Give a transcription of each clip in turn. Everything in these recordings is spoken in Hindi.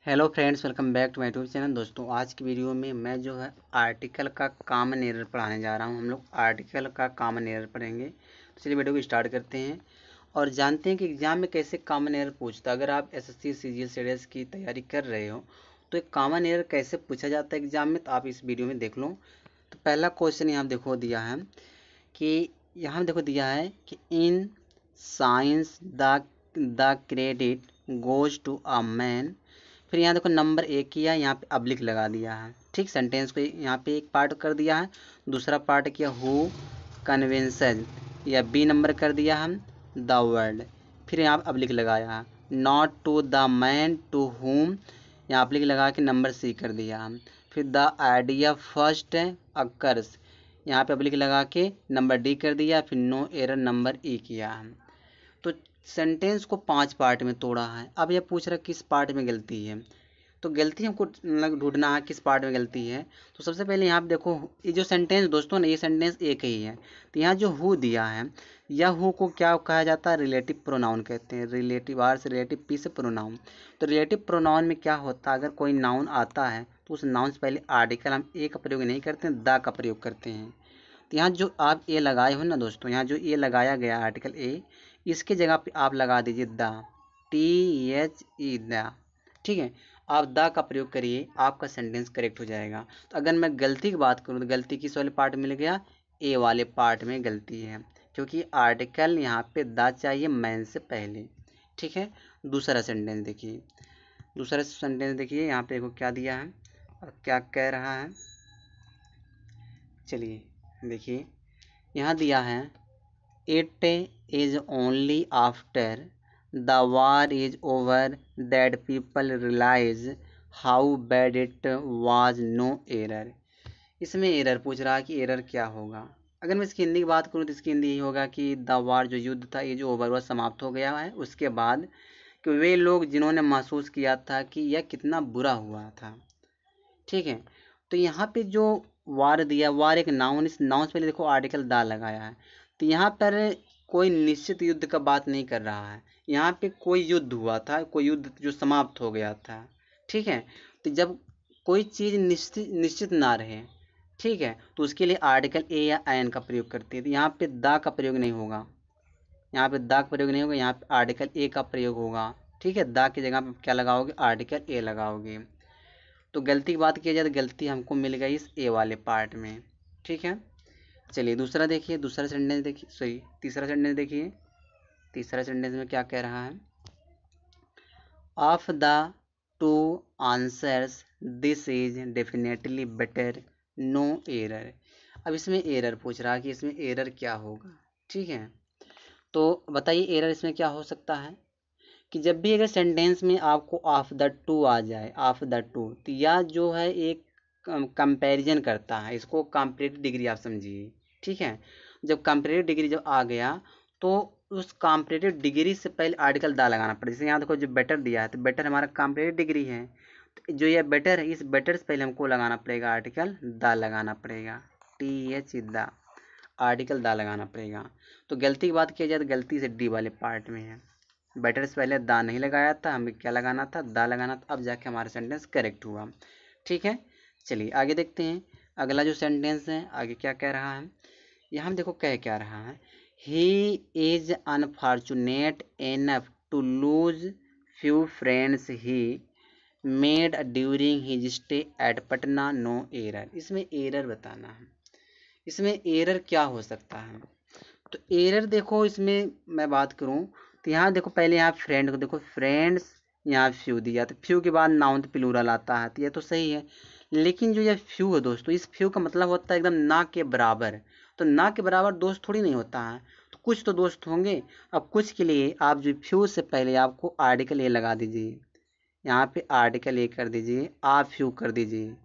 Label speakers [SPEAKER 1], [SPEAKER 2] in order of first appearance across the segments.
[SPEAKER 1] Hello friends, welcome back to my YouTube channel. दोस्तों, आज की वीडियो में मैं जो है आर्टिकल का कॉमन एरर पढ़ाने जा रहा हूं। हम लोग आर्टिकल का कॉमन एरर पढ़ेंगे। तो चलिए वीडियो को स्टार्ट करते हैं और जानते हैं कि एग्जाम में कैसे कॉमन एरर पूछता है। अगर आप एसएससी सीजीएल सीडीएस की तैयारी कर रहे हो तो एक कॉमन एरर कैसे पूछा जाता है एग्जाम में, तो आप इस वीडियो में देख लो। तो पहला क्वेश्चन यहाँ देखो दिया है कि यहाँ देखो दिया है कि in science the credit goes to a man. फिर यहाँ देखो नंबर 1 किया, यहाँ पे अब्लिक लगा दिया है। ठीक, सेंटेंस को यहाँ पे एक पार्ट कर दिया है, दूसरा पार्ट किया हु कन्वेंसन, या बी नंबर कर दिया हम द वर्ल्ड। फिर यहाँ पे अब्लिक लगाया है, not to the man to whom, यहाँ अब्लिक लगा के नंबर सी कर दिया हम। फिर द आइडिया फर्स्ट अकर्स, यहाँ पे अब्लिक लगा के नंबर डी कर दिया। फिर नो एरर नंबर ई किया हम। तो सेंटेंस को 5 पार्ट में तोड़ा है। अब यह पूछ रहा है किस पार्ट में गलती है, तो गलती हमको मतलब ढूंढना है किस पार्ट में गलती है। तो सबसे पहले यहाँ पे देखो, ये जो सेंटेंस दोस्तों ना, ये सेंटेंस एक ही है। तो यहाँ जो हु दिया है, यह हु को क्या कहा जाता है, रिलेटिव प्रोनाउन कहते हैं। रिलेटिव आर से रिलेटिव पी से प्रोनाउन। तो रिलेटिव प्रोनाउन में क्या होता है, अगर कोई नाउन आता है तो उस नाउन से पहले आर्टिकल हम ए का प्रयोग नहीं करते हैं, द का प्रयोग करते हैं। तो यहाँ जो आप ए लगाए हो ना दोस्तों, यहाँ जो ए लगाया गया आर्टिकल ए, इसके जगह पे आप लगा दीजिए द, THE द। ठीक है, आप द का प्रयोग करिए, आपका सेंटेंस करेक्ट हो जाएगा। तो अगर मैं गलती की बात करूँ तो गलती किस वाले पार्ट में मिल गया, ए वाले पार्ट में गलती है, क्योंकि आर्टिकल यहाँ पे द चाहिए मैन से पहले। ठीक है, दूसरा सेंटेंस देखिए। दूसरा सेंटेंस देखिए, यहाँ पे देखो क्या दिया है और क्या कह रहा है। चलिए देखिए, यहाँ दिया है it is only after the war is over that people realise how bad it was, no error. इसमें एरर पूछ रहा है कि एरर क्या होगा। अगर मैं इसकी हिंदी की बात करूँ तो इसकी हिंदी यही होगा कि द वार जो युद्ध था, ये जो ओवर हुआ समाप्त हो गया है, उसके बाद कि वे लोग जिन्होंने महसूस किया था कि यह कितना बुरा हुआ था। ठीक है, तो यहाँ पे जो वार दिया, वार एक नाउन, इस नाउन से पहले देखो आर्टिकल दा लगाया है। तो यहाँ पर कोई निश्चित युद्ध का बात नहीं कर रहा है, यहाँ पे कोई युद्ध हुआ था, कोई युद्ध जो समाप्त हो गया था। ठीक है, तो जब कोई चीज़ निश्चित निश्चित ना रहे, ठीक है, तो उसके लिए आर्टिकल ए या एन का प्रयोग करती है। तो यहाँ पे दा का प्रयोग नहीं होगा, यहाँ पे दा का प्रयोग नहीं होगा, यहाँ पे आर्टिकल ए का प्रयोग होगा। ठीक है, दा की जगह पे क्या लगाओगे, आर्टिकल ए लगाओगे। तो गलती की बात की जाए तो गलती हमको मिल गई इस ए वाले पार्ट में। ठीक है, चलिए दूसरा देखिए, दूसरा सेंटेंस देखिए, सॉरी तीसरा सेंटेंस देखिए। तीसरा सेंटेंस में क्या कह रहा है, of the two answers this is definitely better, no error. अब इसमें एरर पूछ रहा है कि इसमें एरर क्या होगा। ठीक है, तो बताइए एरर इसमें क्या हो सकता है कि जब भी अगर सेंटेंस में आपको ऑफ द टू आ जाए, ऑफ द टू, तो यह जो है एक कंपैरिजन करता है, इसको कंपैरेटिव डिग्री आप समझिए। ठीक है, जब कंपैरेटिव डिग्री जब आ गया तो उस कंपैरेटिव डिग्री से पहले आर्टिकल दा लगाना पड़ेगा। जैसे यहाँ देखो जो बेटर दिया है, तो बेटर हमारा कंपैरेटिव डिग्री है, तो जो ये बेटर है, इस बेटर से पहले हमको लगाना पड़ेगा आर्टिकल दा लगाना पड़ेगा, TH दा, आर्टिकल दा लगाना पड़ेगा। तो गलती की बात किया जाए तो गलती से डी वाले पार्ट में है, बेटर से पहले दा नहीं लगाया था, हमें क्या लगाना था, दा लगाना था, अब जाके हमारा सेंटेंस करेक्ट हुआ। ठीक है, चलिए आगे देखते हैं। अगला जो सेंटेंस है आगे क्या कह रहा है, यहाँ हम देखो कह क्या रहा है, he is unfortunate enough to lose few friends he made during his stay at Patna, no error. इसमें एरर बताना है, इसमें एरर क्या हो सकता है। तो एरर देखो, इसमें मैं बात करूं तो यहाँ देखो पहले यहाँ फ्रेंड को देखो, फ्रेंड्स, यहाँ फ्यू दिया, तो फ्यू के बाद नाउन तो प्लूरल आता है, तो ये तो सही है। लेकिन जो ये फ्यू है दोस्तों, इस फ्यू का मतलब होता है एकदम ना के बराबर। तो ना के बराबर दोस्त थोड़ी नहीं होता है, तो कुछ तो दोस्त होंगे। अब कुछ के लिए आप जो फ्यू से पहले आपको आर्टिकल ए लगा दीजिए, यहाँ पे आर्टिकल ए कर दीजिए, आप फ्यू कर दीजिए।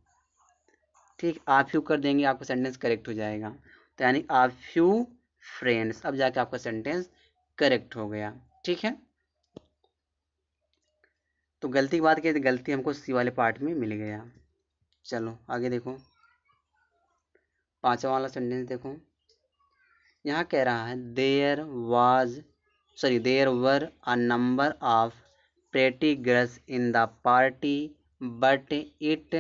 [SPEAKER 1] ठीक, आप फ्यू कर देंगे, आपका सेंटेंस करेक्ट हो जाएगा। तो यानी आप फ्यू फ्रेंड्स, अब जाके आपका सेंटेंस करेक्ट हो गया। ठीक है, तो गलती की बात की तो गलती हमको सी वाले पार्ट में मिल गया। चलो आगे देखो, पांचवा वाला सेंटेंस देखो। यहाँ कह रहा है there were a number of pretty girls in the party, but it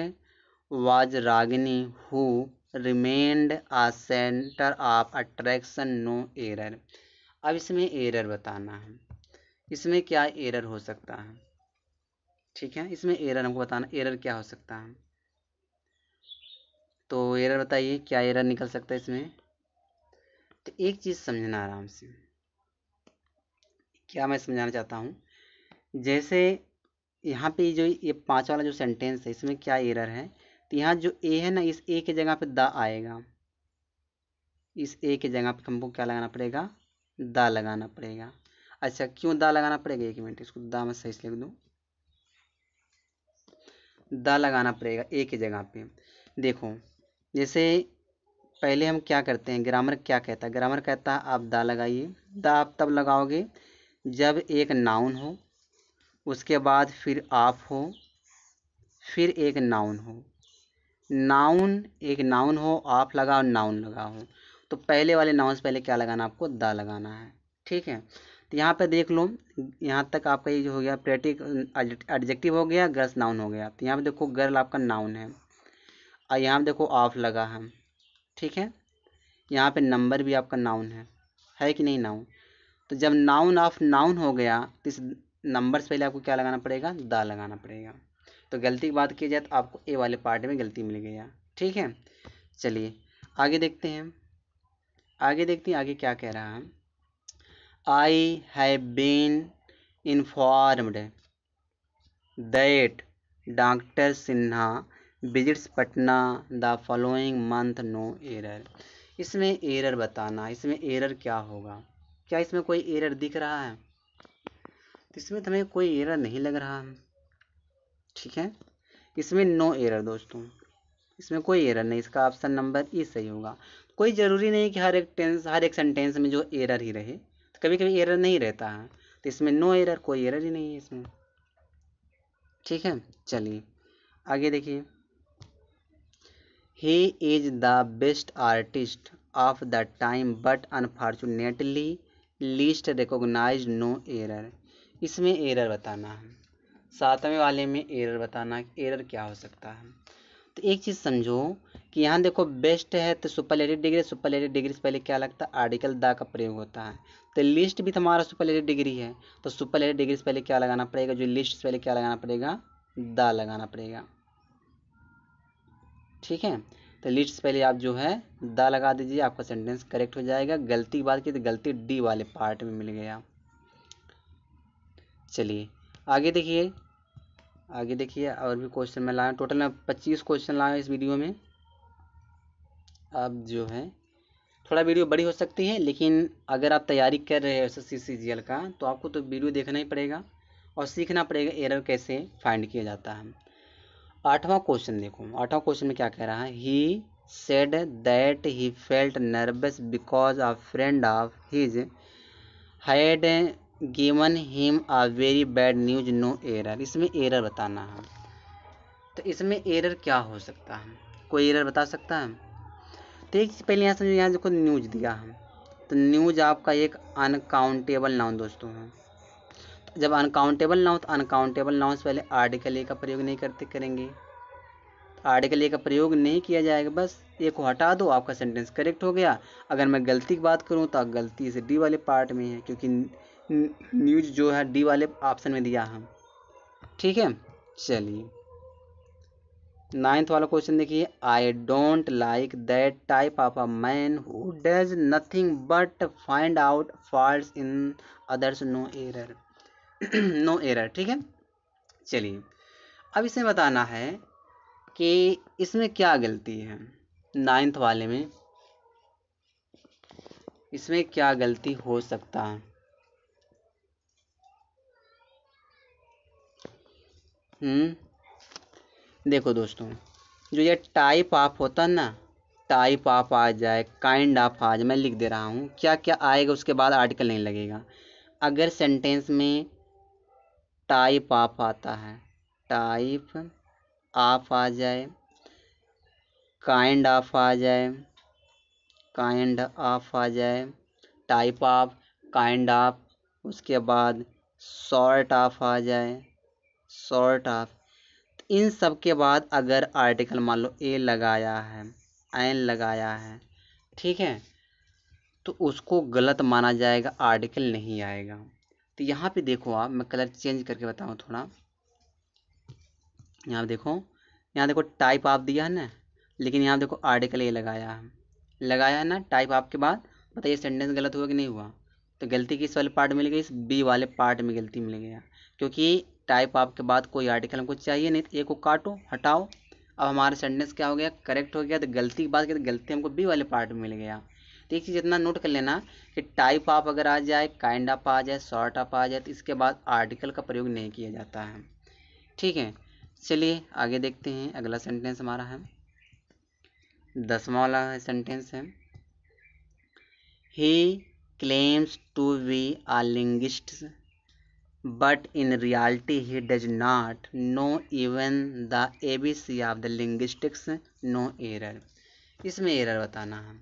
[SPEAKER 1] was Ragini who remained a center of attraction. No error. अब इसमें एरर बताना है, इसमें क्या एरर हो सकता है। ठीक है, इसमें एरर हमको बताना, एरर क्या हो सकता है। तो एरर बताइए क्या एरर निकल सकता है इसमें। तो एक चीज़ समझना आराम से, क्या मैं समझाना चाहता हूँ। जैसे यहाँ पे जो ये 5 वाला जो सेंटेंस है, इसमें क्या एरर है। तो यहाँ जो ए है ना, इस ए के जगह पे द आएगा। इस ए के जगह पे हमको क्या लगाना पड़ेगा, द लगाना पड़ेगा। अच्छा, क्यों द लगाना पड़ेगा, 1 मिनट, इसको द मैं सही से लिख दूँ। द लगाना पड़ेगा ए की जगह पे। देखो, जैसे पहले हम क्या करते हैं, ग्रामर क्या कहता है, ग्रामर कहता है आप द लगाइए। द आप तब लगाओगे जब एक नाउन हो, उसके बाद फिर आप हो, फिर एक नाउन हो। नाउन, एक नाउन हो, आप लगाओ, नाउन लगाओ। तो पहले वाले नाउन से पहले क्या लगाना, आपको द लगाना है। ठीक है, तो यहाँ पे देख लो, यहाँ तक आपका ये जो हो गया प्रेटिक एडजेक्टिव हो गया, गर्ल्स नाउन हो गया। तो यहाँ पे देखो गर्ल आपका नाउन है, और यहाँ पे देखो ऑफ लगा है। ठीक है, यहाँ पे नंबर भी आपका नाउन है कि नहीं नाउन। तो जब नाउन ऑफ नाउन हो गया, तो इस नंबर से पहले आपको क्या लगाना पड़ेगा, द लगाना पड़ेगा। तो गलती की बात की जाए तो आपको ए वाले पार्ट में गलती मिल गया। ठीक है, चलिए आगे देखते हैं। आगे क्या कह रहा है। I have been informed that doctor Sinha visits Patna the following month. No error. इसमें एरर बताना, इसमें एरर क्या होगा। क्या इसमें कोई एरर दिख रहा है। तो इसमें तो हमें कोई एरर नहीं लग रहा है। ठीक है, इसमें नो एरर दोस्तों, इसमें कोई एरर नहीं, इसका ऑप्शन नंबर ई सही होगा। कोई ज़रूरी नहीं कि हर एक टेंस, हर एक सेंटेंस में जो एरर ही रहे, तो कभी कभी एरर नहीं रहता है। तो इसमें नो एरर, कोई एरर ही नहीं है इसमें। ठीक है, चलिए आगे देखिए। He is the best artist of the time but unfortunately least recognise. No error. इसमें एरर बताना है, 7वें वाले में एरर बताना, एरर क्या हो सकता है। तो एक चीज़ समझो कि यहाँ देखो बेस्ट है तो सुपरलेटिव डिग्री, सुपरलेटिव डिग्री से पहले क्या लगता है, आर्टिकल द का प्रयोग होता है। तो लिस्ट भी तुम्हारा सुपरलेटिव डिग्री है, तो सुपरलेटिव डिग्री से पहले क्या लगाना पड़ेगा, जो लिस्ट से पहले क्या लगाना पड़ेगा, द लगाना पड़ेगा। ठीक है, तो लिस्ट से पहले आप जो है द लगा दीजिए, आपका सेंटेंस करेक्ट हो जाएगा। गलती की बात की तो गलती डी वाले पार्ट में मिल गया। चलिए आगे देखिए, और भी क्वेश्चन मैं लाया, टोटल मैं 25 क्वेश्चन लाया इस वीडियो में। अब जो है थोड़ा वीडियो बड़ी हो सकती है, लेकिन अगर आप तैयारी कर रहे हैं SSC CGL का, तो आपको तो वीडियो देखना ही पड़ेगा और सीखना पड़ेगा एरर कैसे फाइंड किया जाता है। 8वां क्वेश्चन देखो, 8वां क्वेश्चन में क्या कह रहा है। He said that he felt nervous because a friend of his had given him a very bad news. No error. इसमें एरर बताना है। तो इसमें एरर क्या हो सकता है, कोई एरर बता सकता है। तो एक पहले यहाँ समझो, यहाँ देखो न्यूज दिया है, तो न्यूज आपका एक अनकाउंटेबल नाउन दोस्तों है। तो जब अनकाउंटेबल नाउन, तो अनकाउंटेबल नाउन से पहले आर्टिकल ए का प्रयोग नहीं करेंगे। आर्टिकल ए का प्रयोग नहीं किया जाएगा, बस ए को हटा दो, आपका सेंटेंस करेक्ट हो गया। अगर मैं गलती की बात करूँ तो गलती से डी वाले पार्ट में है, क्योंकि न्यूज जो है डी वाले ऑप्शन में दिया है। ठीक है, चलिए 9th वाला क्वेश्चन देखिए। I don't like that type of a man who does nothing but find out faults in others. No error. No error. ठीक है, चलिए अब इसमें बताना है कि इसमें क्या गलती है। 9th वाले में इसमें क्या गलती हो सकता है। देखो दोस्तों, जो ये टाइप ऑफ होता है ना, टाइप ऑफ आ जाए, काइंड ऑफ आ जाए, मैं लिख दे रहा हूँ क्या क्या आएगा, उसके बाद आर्टिकल नहीं लगेगा। अगर सेंटेंस में टाइप ऑफ आता है, टाइप ऑफ आ जाए, काइंड ऑफ आ जाए, काइंड ऑफ आ जाए, टाइप ऑफ, काइंड ऑफ, उसके बाद सॉर्ट ऑफ आ जाए, सॉर्ट ऑफ। इन सब के बाद अगर आर्टिकल मान लो ए लगाया है, एन लगाया है, ठीक है, तो उसको गलत माना जाएगा, आर्टिकल नहीं आएगा। तो यहाँ पे देखो आप, मैं कलर चेंज करके बताऊँ थोड़ा। यहाँ देखो, यहाँ देखो टाइप आप दिया है ना, लेकिन यहाँ देखो आर्टिकल ए लगाया है ना टाइप आप के बाद। बताइए सेंटेंस गलत हुआ कि नहीं हुआ? तो गलती किस वाले पार्ट में मिल गई? इस बी वाले पार्ट में गलती मिल गया, क्योंकि टाइप आप के बाद कोई आर्टिकल हमको चाहिए नहीं। तो ए को काटो, हटाओ। अब हमारा सेंटेंस क्या हो गया? करेक्ट हो गया। तो गलती की बात करें तो गलती हमको बी वाले पार्ट में मिल गया। तो एक चीज़ इतना नोट कर लेना कि टाइप आप अगर आ जाए, काइंड ऑफ आ जाए, सॉर्ट ऑफ आ जाए, तो इसके बाद आर्टिकल का प्रयोग नहीं किया जाता है। ठीक है, चलिए आगे देखते हैं। अगला सेंटेंस हमारा है 10वां वाला सेंटेंस है, he claims to be a linguist but in reality he does not know even the ABC of the linguistics, no error. इसमें एरर बताना है।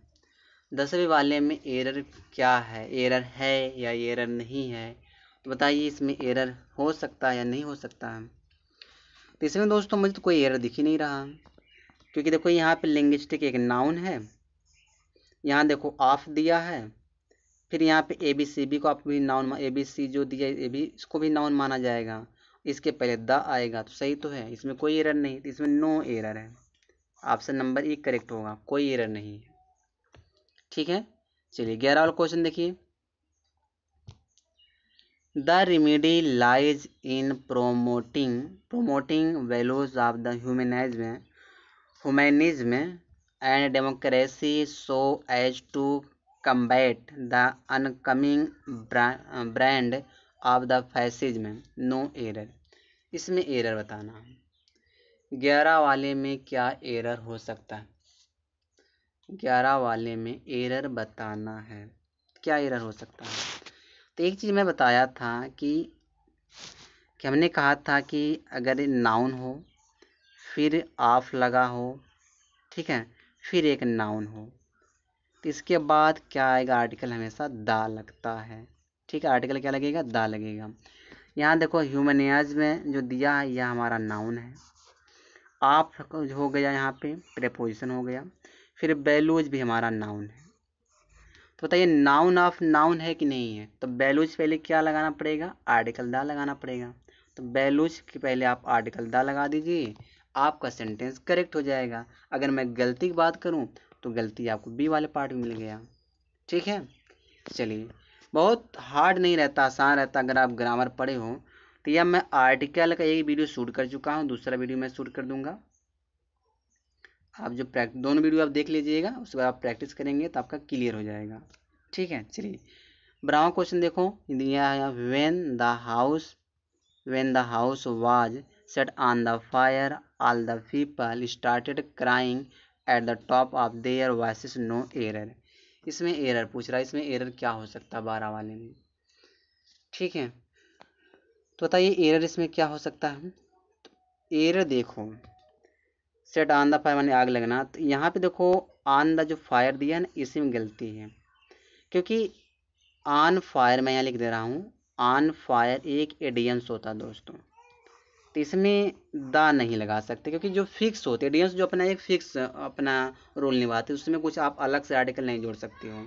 [SPEAKER 1] 10वें वाले में एरर क्या है, एरर है या एरर नहीं है, तो बताइए इसमें एरर हो सकता है या नहीं हो सकता है? तो इसमें दोस्तों मुझे तो कोई एरर दिख ही नहीं रहा, क्योंकि देखो यहाँ पे लिंग्विस्टिक एक नाउन है, यहाँ देखो ऑफ दिया है, फिर यहाँ पे ABCB को आप भी नाउन, ABC जो दिया है भी इसको भी नाउन माना जाएगा, इसके पहले द आएगा, तो सही तो है, इसमें कोई एरर नहीं। तो इसमें नो एरर है, ऑप्शन नंबर E करेक्ट होगा, कोई एरर नहीं है। ठीक है, चलिए 11 वाला क्वेश्चन देखिए, the remedy lies in promoting values of the humanism and democracy so as to combat the oncoming brand of the fascism, no error। इसमें एरर बताना है। 11 वाले में क्या एरर हो सकता है? 11 वाले में एरर बताना है, क्या एरर हो सकता है? तो एक चीज़ मैं बताया था कि हमने कहा था कि अगर नाउन हो, फिर ऑफ लगा हो, ठीक है, फिर एक नाउन हो, तो इसके बाद क्या आएगा? आर्टिकल हमेशा दा लगता है। ठीक है, आर्टिकल क्या लगेगा? दा लगेगा। यहाँ देखो ह्यूमनियाज में जो दिया है यह हमारा नाउन है, आप हो गया, यहाँ पे प्रेपोजिशन हो गया, फिर बैलूज भी हमारा नाउन है। तो बताइए नाउन ऑफ नाउन है कि नहीं है? तो बैलूज पहले क्या लगाना पड़ेगा? आर्टिकल दा लगाना पड़ेगा। तो बैलूज के पहले आप आर्टिकल दा लगा दीजिए, आपका सेंटेंस करेक्ट हो जाएगा। अगर मैं गलती की बात करूं तो गलती आपको बी वाले पार्ट में मिल गया। ठीक है, चलिए, बहुत हार्ड नहीं रहता, आसान रहता अगर आप ग्रामर पढ़े हो। तो यह मैं आर्टिकल का एक वीडियो शूट कर चुका हूँ, दूसरा वीडियो मैं शूट कर दूंगा। आप जो दोनों वीडियो आप देख लीजिएगा, उसके बाद आप प्रैक्टिस करेंगे तो आपका क्लियर हो जाएगा। ठीक है, चलिए 12वां क्वेश्चन देखो, दिया है when the house was set on the fire all the people started crying at the top of their voices, no error। इसमें एरर पूछ रहा है, इसमें एरर क्या हो सकता है 12 वाले में? ठीक है, तो बताइए एरर इसमें क्या हो सकता है? तो एरर देखो, सेट ऑन द फायर माने आग लगना, तो यहाँ पे देखो ऑन द जो फायर दिया है ना, इसी में गलती है, क्योंकि ऑन फायर मैं यहाँ लिख दे रहा हूँ, ऑन फायर एक एडियंस होता है दोस्तों, तो इसमें द नहीं लगा सकते, क्योंकि जो फिक्स होते एडियंस जो अपना एक फिक्स अपना रोल निभाते हैं, उसमें कुछ आप अलग से आर्टिकल नहीं जोड़ सकते हो।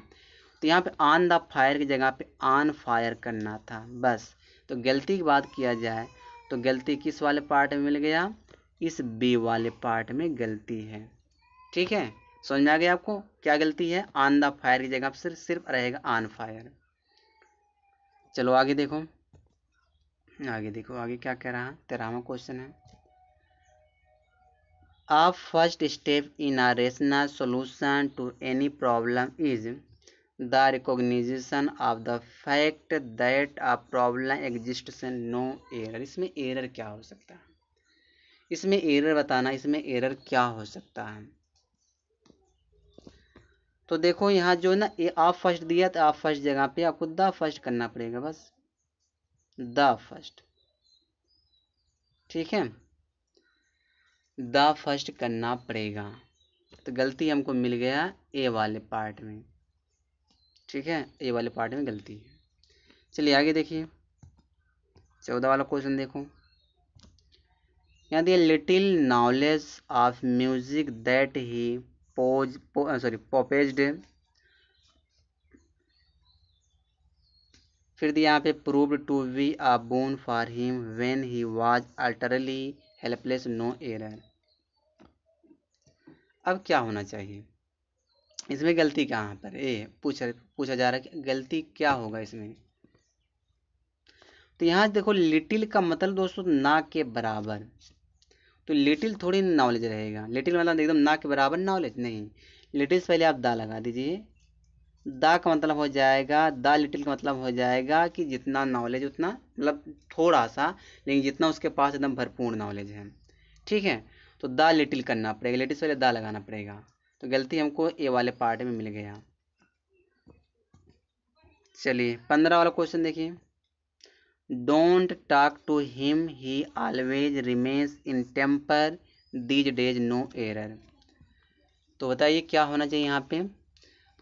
[SPEAKER 1] तो यहाँ पे ऑन द फायर की जगह पे ऑन फायर करना था बस। तो गलती की बात किया जाए तो गलती किस वाले पार्ट में मिल गया? इस बी वाले पार्ट में गलती है। ठीक है, समझ में आ गया आपको क्या गलती है? ऑन द फायर की जगह पर सिर्फ रहेगा ऑन फायर। चलो आगे देखो, आगे क्या कह रहा है? 13वां क्वेश्चन है, A first step in a rational solution to any problem is the recognition of the fact that a problem exists and no error। इसमें एरर क्या हो सकता है? इसमें एरर बताना, इसमें एरर क्या हो सकता है? तो देखो यहाँ जो ना आप फर्स्ट दिया, तो आप फर्स्ट जगह पे आपको द फर्स्ट करना पड़ेगा, बस द फर्स्ट। ठीक है, द फर्स्ट करना पड़ेगा। तो गलती हमको मिल गया ए वाले पार्ट में। ठीक है, ए वाले पार्ट में गलती है। चलिए आगे देखिए, 14 वाला क्वेश्चन देखो, यहाँ दिया little knowledge of music that he possessed. फिर दिया यहाँ पे proved to be a boon for him when he was utterly helpless, no error. अब क्या होना चाहिए इसमें, गलती कहाँ पर पूछा जा रहा है कि गलती क्या होगा इसमें। तो यहाँ देखो लिटिल का मतलब दोस्तों ना के बराबर, तो लिटिल थोड़ी नॉलेज रहेगा, लिटिल मतलब एकदम ना के बराबर नॉलेज नहीं। लिटिल से पहले आप दा लगा दीजिए, दा का मतलब हो जाएगा, दा लिटिल का मतलब हो जाएगा कि जितना नॉलेज उतना, मतलब थोड़ा सा, लेकिन जितना उसके पास एकदम भरपूर नॉलेज है। ठीक है, तो दा लिटिल करना पड़ेगा, लिटिल से पहले दा लगाना पड़ेगा। तो गलती हमको ए वाले पार्ट में मिल गया। चलिए 15 वाला क्वेश्चन देखिए। Don't talk to him he always remains in temper these days, no error. तो बताइए क्या होना चाहिए यहाँ पे।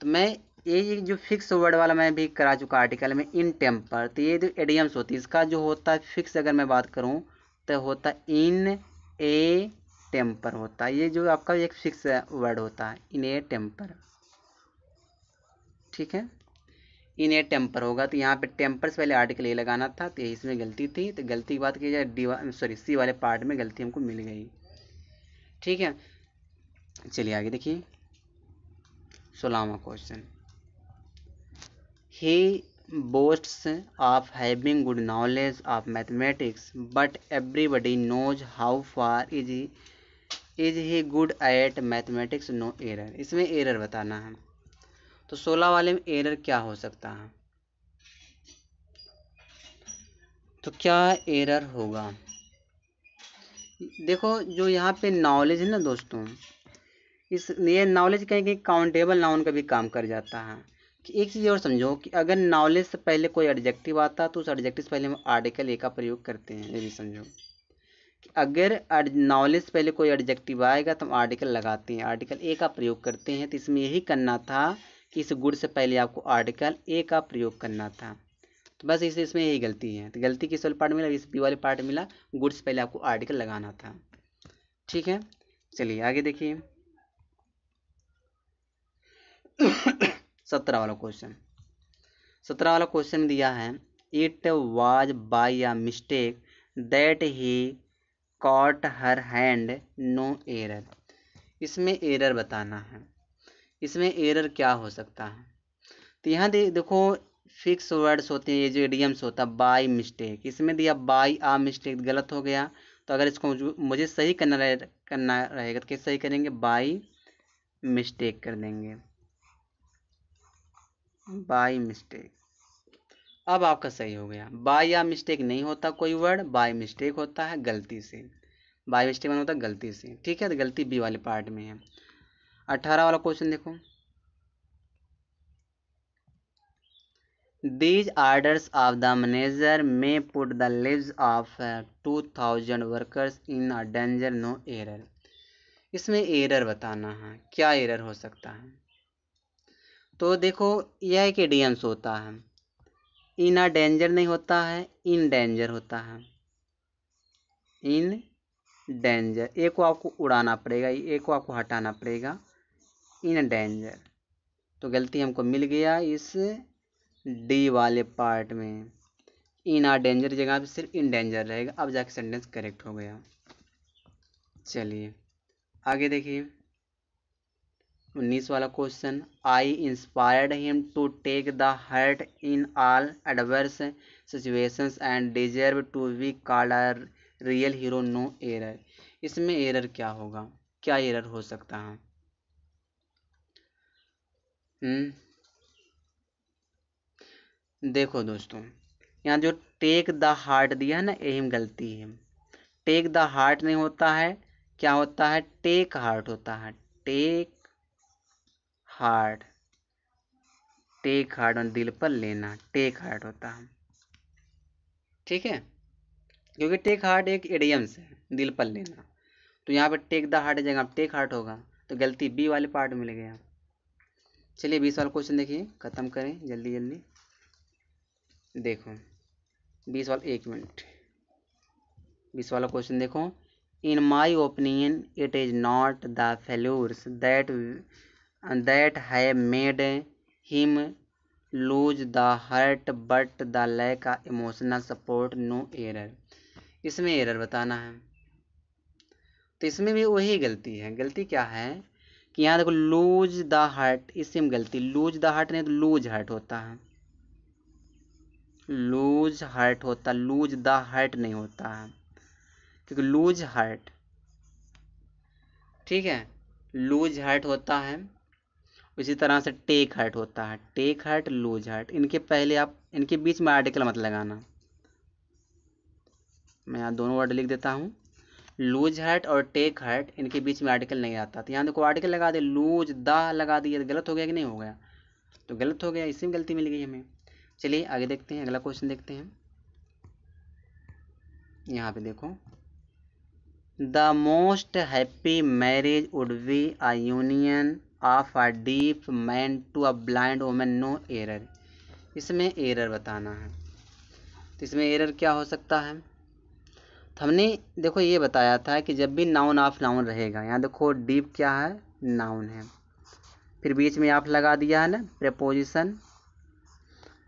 [SPEAKER 1] तो मैं ये जो फिक्स वर्ड वाला मैं भी करा चुका आर्टिकल में, इन टेम्पर, तो ये जो एडियम्स होती है इसका जो होता है फिक्स, अगर मैं बात करूँ तो होता है इन ए टेम्पर होता है, ये जो आपका एक फिक्स वर्ड होता है, इन ए टेम्पर। ठीक है, इन ए टेम्पर होगा, तो यहाँ पे टेम्पर से पहले आर्टिकल ए लगाना था, तो इसमें गलती थी, तो गलती की बात की जाए सी वाले पार्ट में गलती हमको मिल गई। ठीक है, चलिए आगे देखिए 16वां question. He boasts of having good knowledge of mathematics, but everybody knows how far is he good at mathematics, no error। इसमें एरर बताना है। तो 16 वाले में एरर क्या हो सकता है, तो क्या एरर होगा। देखो जो यहाँ पे नॉलेज है ना दोस्तों, ये नॉलेज कहीं कहीं काउंटेबल नाउन का भी काम कर जाता है। कि एक चीज़ और समझो कि अगर नॉलेज से पहले कोई एडजेक्टिव आता तो उस एडजेक्टिव से पहले हम आर्टिकल ए का प्रयोग करते हैं। ये भी समझो कि अगर नॉलेज से पहले कोई एडजेक्टिव आएगा तो हम आर्टिकल लगाते हैं, आर्टिकल ए का प्रयोग करते हैं। तो इसमें यही करना था कि इस गुड से पहले आपको आर्टिकल ए का प्रयोग करना था। तो बस इसमें यही गलती है। तो गलती किस वाले पार्ट मिला, इस बी वाले पार्ट मिला, गुड से पहले आपको आर्टिकल लगाना था। ठीक है, चलिए आगे देखिए 17 वाला क्वेश्चन। 17 वाला क्वेश्चन दिया है, it was by a mistake that he caught her hand, no error. इसमें एरर बताना है। इसमें एरर क्या हो सकता है, तो यहाँ देखो फिक्स वर्ड्स होते हैं, ये जो इडियम्स होता है बाय मिस्टेक, इसमें दिया बाय आ मिस्टेक, गलत हो गया। तो अगर इसको मुझे सही करना रहेगा तो कैसे सही करेंगे, बाय मिस्टेक कर देंगे, बाय मिस्टेक। अब आपका सही हो गया। बाय या मिस्टेक नहीं होता कोई वर्ड, बाय मिस्टेक होता है गलती से, बाय मिस्टेक होता है गलती से। ठीक है, तो गलती बी वाले पार्ट में है। 18 वाला क्वेश्चन देखो, these orders of the manager में put the lives of 2000 workers in a danger, no error. इसमें एरर बताना है, क्या एरर हो सकता है। तो देखो यह एक इडियम्स होता है, इन अ डेंजर नहीं होता है, इन डेंजर होता है, इन डेंजर। ए को आपको उड़ाना पड़ेगा, ए को आपको हटाना पड़ेगा, इन डेंजर। तो गलती हमको मिल गया इस डी वाले पार्ट में, इन आ डेंजर की जगह पे सिर्फ इन डेंजर रहेगा। अब जाके सेंटेंस करेक्ट हो गया। चलिए आगे देखिए 19 वाला question, I inspired him to take the heart in all adverse situations and deserve to be called a real hero, no error. इसमें एरर क्या होगा, क्या एरर हो सकता है। देखो दोस्तों यहाँ जो टेक द हार्ट दिया है ना, यही में गलती है। टेक द हार्ट नहीं होता है, क्या होता है, टेक हार्ट होता है, टेक हार्ट, टेक हार्ट और दिल पर लेना, टेक हार्ट होता है। ठीक है, क्योंकि टेक हार्ट एक इडियम्स है, दिल पर लेना। तो यहाँ पर टेक द हार्ट जगह टेक हार्ट होगा, तो गलती बी वाले पार्ट मिल गया। चलिए 20 वाला क्वेश्चन देखिए, खत्म करें जल्दी जल्दी। देखो 20 वाला, एक मिनट, 20 वाला क्वेश्चन देखो, in my opinion it is not the failures that have made him lose the heart but the lack of emotional support. No error. इसमें एरर बताना है। तो इसमें भी वही गलती है। गलती क्या है कि यहाँ देखो लूज द हार्ट, इससे में गलती, लूज द हार्ट नहीं तो लूज हार्ट होता है, लूज हार्ट होता, लूज द हार्ट नहीं होता है, क्योंकि लूज हार्ट, ठीक है, लूज हार्ट होता है। उसी तरह से टेक हार्ट होता है, टेक हार्ट, लूज हार्ट। इनके पहले आप इनके बीच में आर्टिकल मत लगाना। मैं यहाँ दोनों वर्ड लिख देता हूँ, लूज हार्ट और टेक हार्ट, इनके बीच में आर्टिकल नहीं आता। तो यहाँ देखो आर्टिकल लगा दे, लूज द लगा दिया, तो गलत हो गया कि नहीं हो गया? तो गलत हो गया, इसी में गलती मिल गई हमें। चलिए आगे देखते हैं, अगला क्वेश्चन देखते हैं। यहाँ पे देखो, the most happy marriage would be a union of a deaf man to a blind woman. No error. इसमें एरर बताना है। तो इसमें एरर क्या हो सकता है? तो हमने देखो ये बताया था कि जब भी नाउन ऑफ नाउन रहेगा, यहाँ देखो डीप क्या है, नाउन है, फिर बीच में आप लगा दिया है ना प्रेपोजिशन।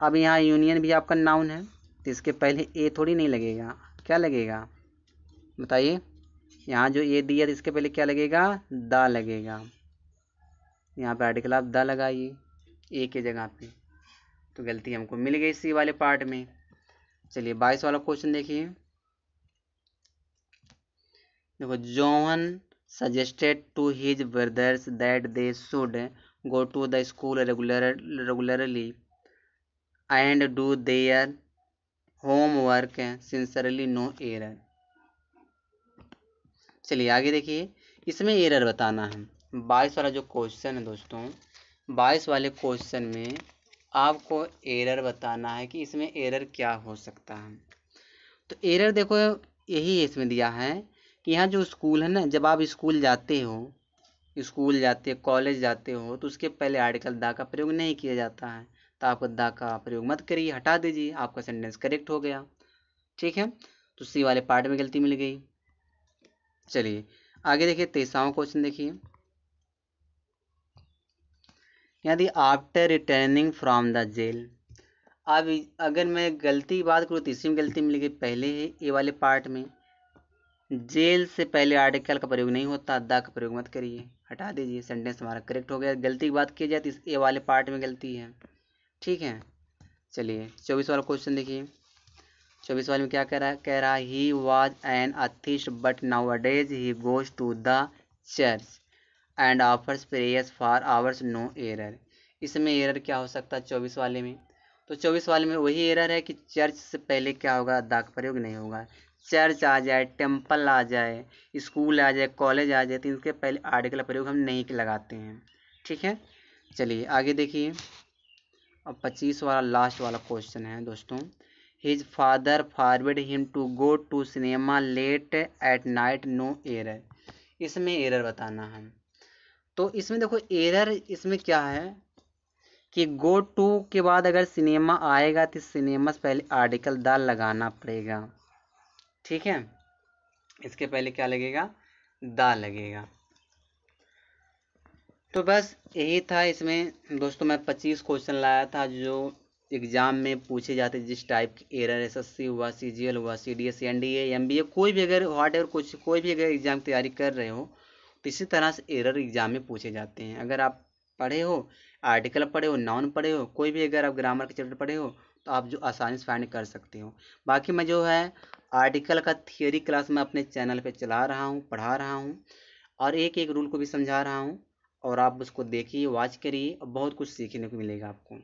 [SPEAKER 1] अब यहाँ यूनियन भी आपका नाउन है, तो इसके पहले ए थोड़ी नहीं लगेगा, क्या लगेगा बताइए? यहाँ जो ए दिया तो इसके पहले क्या लगेगा, द लगेगा। यहाँ पे आर्टिकल आप द लगाइए ए के जगह पे। तो गलती हमको मिल गई सी वाले पार्ट में। चलिए 22 वाला क्वेश्चन देखिए। देखो, John suggested to his brothers that they should go to the school regularly and do their homework sincerely. No error. चलिए आगे देखिए, इसमें एरर बताना है। 22 वाला जो क्वेश्चन है दोस्तों, 22 वाले क्वेश्चन में आपको एरर बताना है कि इसमें एरर क्या हो सकता है। तो एरर देखो यही इसमें दिया है कि यहाँ जो स्कूल है ना, जब आप स्कूल जाते हो, स्कूल जाते हो, कॉलेज जाते हो, तो उसके पहले आर्टिकल द का प्रयोग नहीं किया जाता है। तो आप द का प्रयोग मत करिए, हटा दीजिए, आपका सेंटेंस करेक्ट हो गया। ठीक है, तो सी वाले पार्ट में गलती मिल गई। चलिए आगे देखिए, 23वां क्वेश्चन देखिए। यदि after returning from the jail, अब अगर मैं गलती की बात करूँ तो इसी में गलती मिल गई। पहले ही ए वाले पार्ट में जेल से पहले आर्टिकल का प्रयोग नहीं होता, द का प्रयोग मत करिए, हटा दीजिए, सेंटेंस हमारा करेक्ट हो गया। गलती की बात की जाए तो इस ए वाले पार्ट में गलती है। ठीक है, चलिए 24 वाला क्वेश्चन देखिए। 24 वाले में क्या कह रहा है, he was an atheist but nowadays he goes to the church and offers prayers for hours. No error. इसमें एरर क्या हो सकता है 24 वाले में? तो 24 वाले में वही एरर है कि चर्च से पहले क्या होगा, द का प्रयोग नहीं होगा। चर्च आ जाए, टेम्पल आ जाए, स्कूल आ जाए, कॉलेज आ जाए, तो इनके पहले आर्टिकल का प्रयोग हम नहीं लगाते हैं। ठीक है, चलिए आगे देखिए। अब 25 वाला लास्ट वाला क्वेश्चन है दोस्तों। His father forbid him to go to cinema late at night. No error. इसमें एरर बताना है। तो इसमें देखो एरर इसमें क्या है कि गो टू के बाद अगर सिनेमा आएगा तो सिनेमा से पहले आर्टिकल द लगाना पड़ेगा। ठीक है, इसके पहले क्या लगेगा, द लगेगा। तो बस यही था इसमें दोस्तों। मैं 25 क्वेश्चन लाया था जो एग्जाम में पूछे जाते, जिस टाइप के एरर, एसएससी हुआ, सीजीएल हुआ, सीडीएस, एनडीए, एमबीए, कोई भी अगर व्हाट एवर कुछ कोई भी अगर एग्जाम तैयारी कर रहे हो तो इसी तरह से एरर एग्जाम में पूछे जाते हैं। अगर आप पढ़े हो, आर्टिकल पढ़े हो, नाउन पढ़े हो, कोई भी अगर आप ग्रामर के चैप्टर पढ़े हो तो आप जो आसानी से फाइंड कर सकते हो। बाकी मैं जो है आर्टिकल का थियोरी क्लास मैं अपने चैनल पे चला रहा हूँ, पढ़ा रहा हूँ, और एक एक रूल को भी समझा रहा हूँ, और आप उसको देखिए, वॉच करिए, और बहुत कुछ सीखने को मिलेगा आपको।